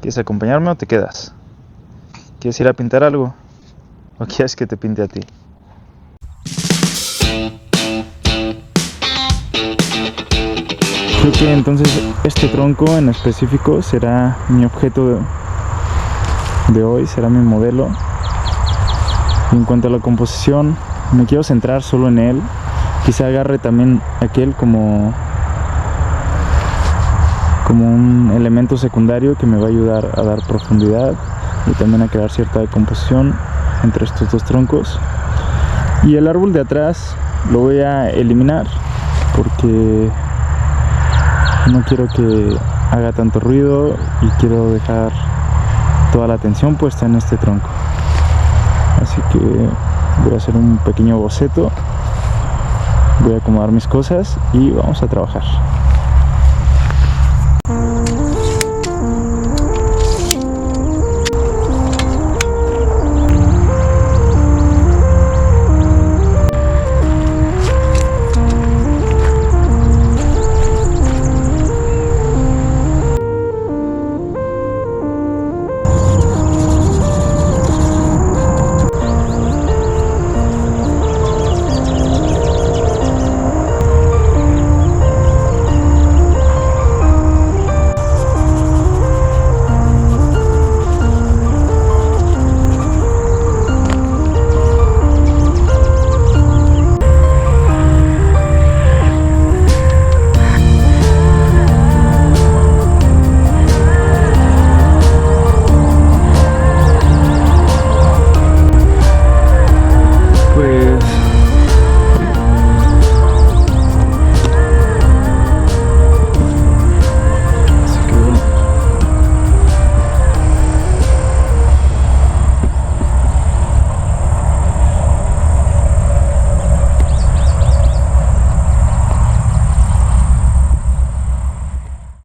¿Quieres acompañarme o te quedas? ¿Quieres ir a pintar algo? ¿O quieres que te pinte a ti? Creo que entonces este tronco en específico será mi objeto de hoy, será mi modelo. Y en cuanto a la composición, me quiero centrar solo en él. Quizá agarre también aquel como un elemento secundario que me va a ayudar a dar profundidad y también a crear cierta composición entre estos dos troncos. Y el árbol de atrás lo voy a eliminar porque no quiero que haga tanto ruido y quiero dejar toda la atención puesta en este tronco. Así que voy a hacer un pequeño boceto, voy a acomodar mis cosas y vamos a trabajar.